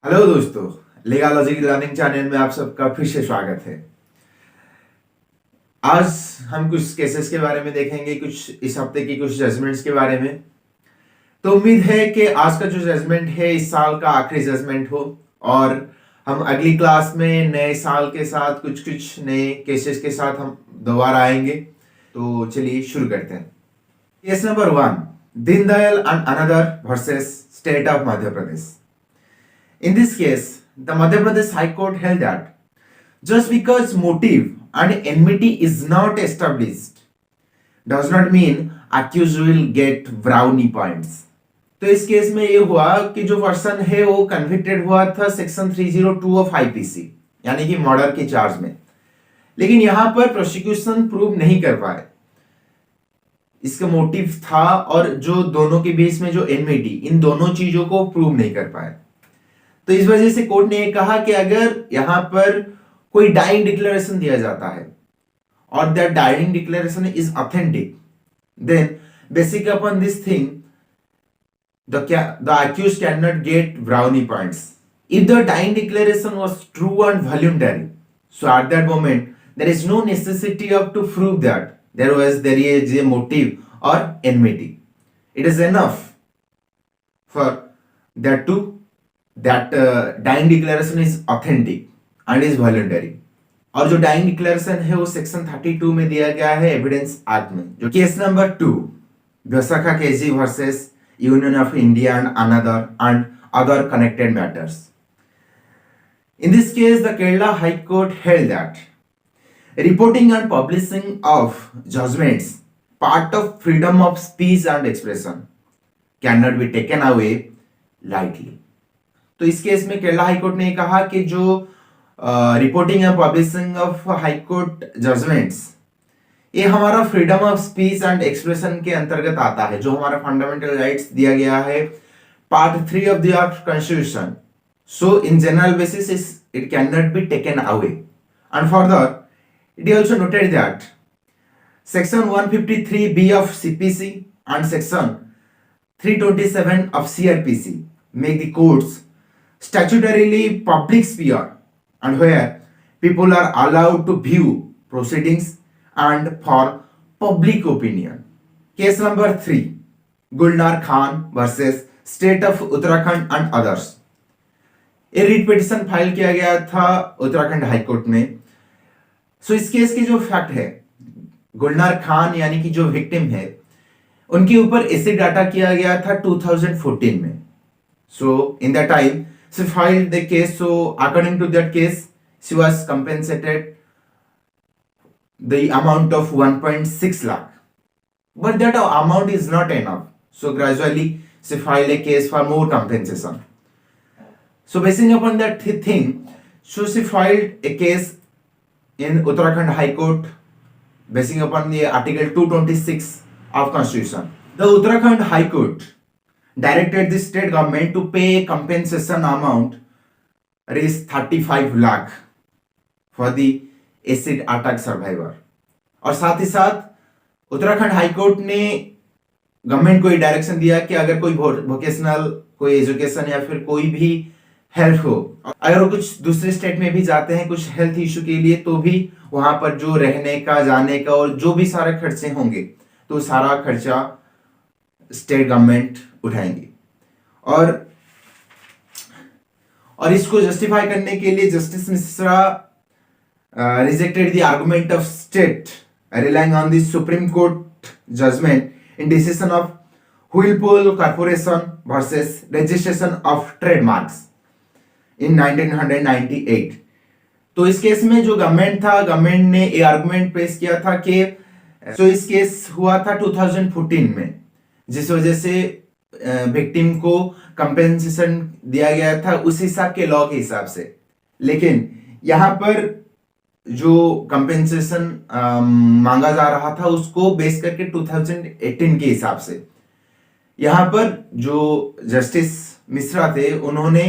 Hello दोस्तों, लीगालॉजी की learning channel में आप सबका फिर से स्वागत है। आज हम कुछ केसेस के बारे में देखेंगे, कुछ इस हफ्ते की कुछ जजमेंट्स के बारे में। तो उम्मीद है कि आज का जो जजमेंट है इस साल का आखिरी जजमेंट हो और हम अगली क्लास में नए साल के साथ कुछ कुछ नए केसेस के साथ हम दोबारा आएंगे। तो चलिए शुरू करते हैं। Case number 1, Deendayal and another versus state of Madhya Pradesh. In this case, the Madhya Pradesh High Court held that just because motive and enmity is not established does not mean accused will get brownie points. तो इस case में ये हुआ कि जो person है वो convicted हुआ था सेक्शन 302 ऑफ आईपीसी यानी कि मर्डर के चार्ज में, लेकिन यहां पर प्रोसिक्यूशन प्रूव नहीं कर पाए इसका मोटिव था और जो दोनों के बीच में जो एनमिटी, इन दोनों चीजों को प्रूव नहीं कर पाए। तो इस वजह से कोर्ट ने कहा कि अगर यहां पर कोई डाइंग डिक्लेरेशन दिया जाता है और that dying declaration is authentic, then basic upon this thing the accused cannot get brownie points. If the dying declaration was true and voluntary, so at that moment there is no necessity of to prove that there is a motive or enmity. It is enough for that dying declaration is authentic and is voluntary. और जो dying declaration है वो section 32 में दिया गया है evidence act में। जो case number 2, Vyasakha KG versus union of India and other connected matters. In this case, the Kerala High Court held that reporting and publishing of judgments, part of freedom of speech and expression, cannot be taken away lightly. तो इस case में Kerala high court ने कहा कि जो reporting and publishing of high court judgments, ये हमारा freedom of speech and expression के अंतर्गत आता है, जो हमारा फंडामेंटल राइट्स दिया गया है part 3 of the constitution. So in general basis it can not be taken away. And further it also noted that section 153B of CPC and section 327 of CRPC make the courts statutorily public sphere and where people are allowed to view proceedings and for public opinion. Case number 3, Gulnar Khan versus State of Uttarakhand and others. ये writ petition file किया गया था Uttarakhand high court में। सो इस case की जो fact है, गुलनार खान यानी कि जो विक्टिम है, उनके ऊपर एसिड डाटा किया गया था 2014 में। So in that time she filed the case. So according to that case, she was compensated the amount of 1.6 lakh, but that amount is not enough. So gradually she filed a case for more compensation. So basing upon that thing, so she filed a case in Uttarakhand High Court basing upon the article 226 of Constitution. The Uttarakhand High Court directed the state government to pay compensation amount is 35 lakh for the acid attack survivor. और साथ ही साथ Uttarakhand high court ने government को ये direction दिया कि अगर कोई वोकेशनल कोई एजुकेशन या फिर कोई भी हेल्प हो, अगर वो कुछ दूसरे स्टेट में भी जाते हैं कुछ हेल्थ इशू के लिए, तो भी वहां पर जो रहने का, जाने का और जो भी सारे खर्चे होंगे, तो सारा खर्चा स्टेट गवर्नमेंट उठाएंगे। और इसको जस्टिफाई करने के लिए Justice Mishra rejected the argument of state relying on the Supreme Court judgment in decision of Whirlpool Corporation versus Registration of Trademarks in 1998। तो इस केस में जो गवर्नमेंट था, गवर्नमेंट ने ये आर्गुमेंट पेश किया था कि तो इस केस हुआ था 2014 में, जिस वजह से विक्टिम को कंपेंसेशन दिया गया था उस हिसाब के लॉ के हिसाब से। लेकिन यहां पर जो कंपेंसेशन मांगा जा रहा था उसको बेस करके 2018 के हिसाब से। यहां पर जो जस्टिस मिश्रा थे उन्होंने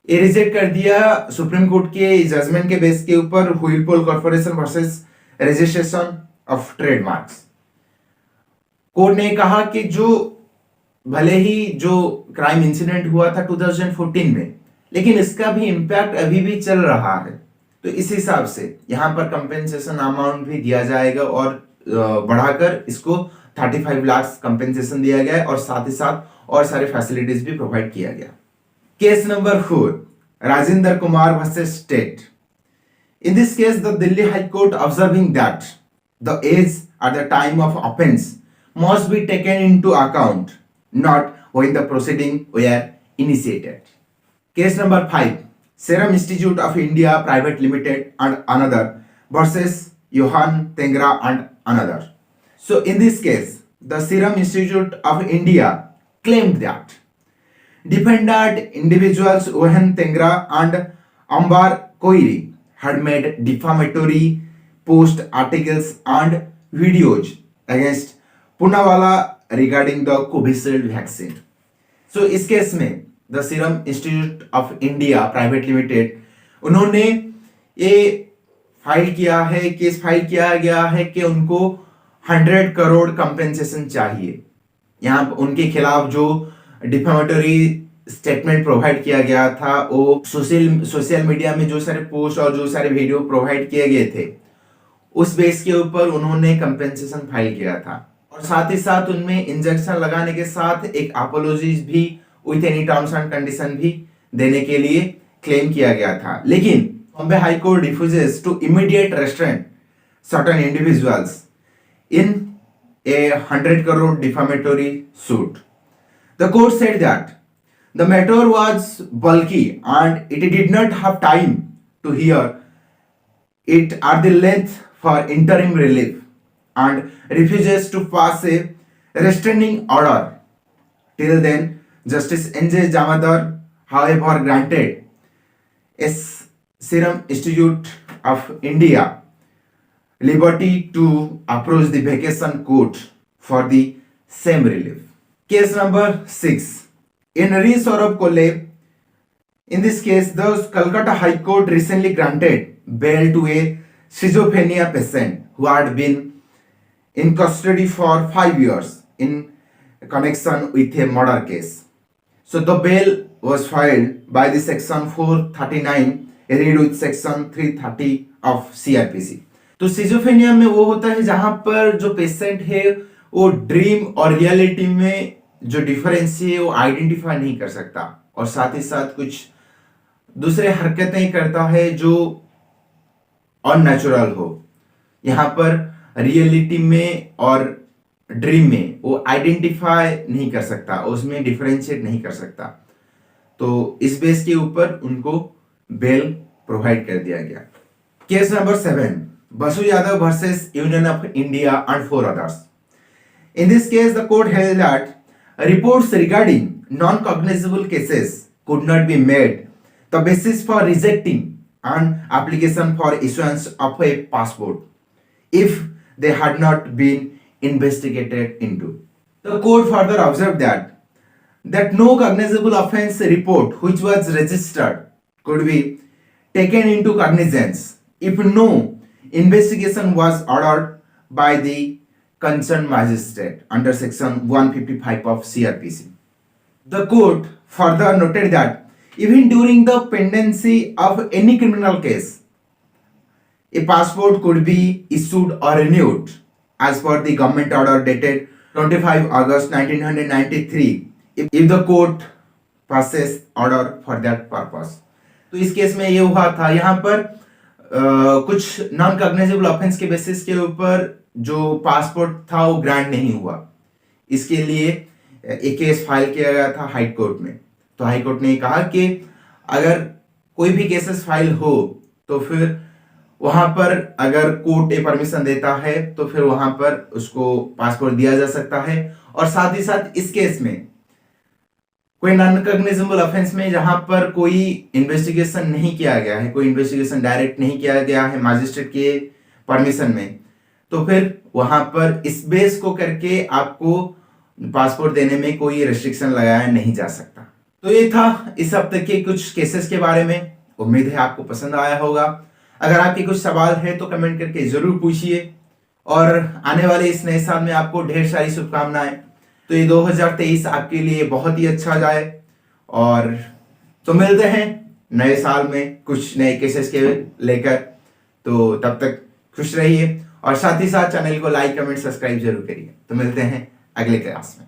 ये रिजेक्ट कर दिया सुप्रीम कोर्ट के जजमेंट के बेस के ऊपर Whirlpool Corporation versus Registration of Trademarks. Court ने कहा कि जो भले ही जो क्राइम इंसिडेंट हुआ था 2014 में, लेकिन इसका भी इम्पैक्ट अभी भी चल रहा है। तो इस हिसाब से यहाँ पर कंपेंसेशन अमाउंट भी दिया जाएगा और बढ़ाकर इसको 35 लाख कंपेंसेशन दिया गया है और साथ ही साथ और सारे फैसिलिटीज भी प्रोवाइड किया गया। Case number 4, Rajendra Kumar versus state. In this case, the Delhi High Court observing that the age at the time of offence must be taken into account, not when the proceeding were initiated. Case number 5, Serum Institute of India Private Limited and another versus Johan Tengra and another. So in this case, the Serum Institute of India claimed that defendant individuals Johan Tengra and Ambar Koiri had made defamatory post articles and videos against Poonawalla regarding the Covishield vaccine. So इस case में the serum institute of India private limited उन्होंने ये case file किया गया है कि उनको 100 crore compensation चाहिए। यहाँ उनके खिलाफ जो डिफेमेटरी स्टेटमेंट प्रोवाइड किया गया था वो सोशल मीडिया में जो सारे पोस्ट और जो सारे वीडियो प्रोवाइड किए गए थे उस बेस के ऊपर उन्होंने कंपेंसेशन फाइल किया था और साथ ही साथ उनमें इंजेक्शन लगाने के साथ एक अपोलॉजीज भी with any terms and condition भी देने के लिए क्लेम किया गया था। लेकिन Bombay high court refuses to immediate restraint certain individuals in a 100 crore defamatory suit. The court said that the matter was bulky and it did not have time to hear it at the length for interim relief and refuses to pass a restraining order. Till then, Justice N.J. Jamadar, however, granted a Serum Institute of India liberty to approach the vacation court for the same relief. Case number 6. In re Saurabh Kolle, in this case, the Calcutta High Court recently granted bail to a schizophrenia patient who had been in custody for 5 years in connection with a murder case. So the bail was filed by the section 439 read with section 330 of CRPC. तो schizophrenia में वो होता है जहां पर जो patient है वो ड्रीम और रियलिटी में जो डिफरेंस है वो आइडेंटिफाई नहीं कर सकता और साथ ही साथ कुछ दूसरे हरकतें करता है जो अननेचुरल हो। यहाँ पर रियलिटी में और ड्रीम में वो आइडेंटिफाई नहीं कर सकता, उसमें डिफरेंशिएट नहीं कर सकता। तो इस बेस के ऊपर उनको बेल प्रोवाइड कर दिया गया। Case number 7, Basu Yadav versus Union of India and 4 others. In this case, the court held that reports regarding non-cognizable cases could not be made the basis for rejecting an application for issuance of a passport if they had not been investigated into. The court further observed that no cognizable offence report which was registered could be taken into cognizance if no investigation was ordered by the concerned magistrate under section 155 of CRPC. The court further noted that even during the pendency of any criminal case, a passport could be issued or renewed as per the government order dated 25 August 1993 if the court passes order for that purpose. तो इस case में ये हुआ था, यहाँ पर कुछ non cognizable offence के बेसिस के ऊपर जो पासपोर्ट था वो ग्रांट नहीं हुआ। इसके लिए एक केस फाइल किया गया था हाई कोर्ट में। तो हाई कोर्ट ने कहा कि अगर कोई भी केसेस फाइल हो तो फिर वहां पर अगर कोर्ट ए परमिशन देता है तो फिर वहां पर उसको पासपोर्ट दिया जा सकता है। और साथ ही साथ इस केस में कोई नॉन कॉग्निजेबल ऑफेंस में जहां पर कोई इन्वेस्टिगेशन नहीं किया गया है, कोई इन्वेस्टिगेशन डायरेक्ट नहीं किया गया है मैजिस्ट्रेट के परमिशन में, तो फिर वहां पर इस बेस को करके आपको पासपोर्ट देने में कोई रेस्ट्रिक्शन लगाया नहीं जा सकता। तो ये था इस हफ्ते के कुछ केसेस के बारे में। उम्मीद है आपको पसंद आया होगा। अगर आपके कुछ सवाल है तो कमेंट करके जरूर पूछिए और आने वाले इस नए साल में आपको ढेर सारी शुभकामनाएं। तो ये 2023 आपके लिए बहुत ही अच्छा जाए और तो मिलते हैं नए साल में कुछ नए केसेस के लेकर। तो तब तक खुश रहिए और साथ ही साथ चैनल को लाइक कमेंट सब्सक्राइब जरूर करिए। तो मिलते हैं अगले क्लास में।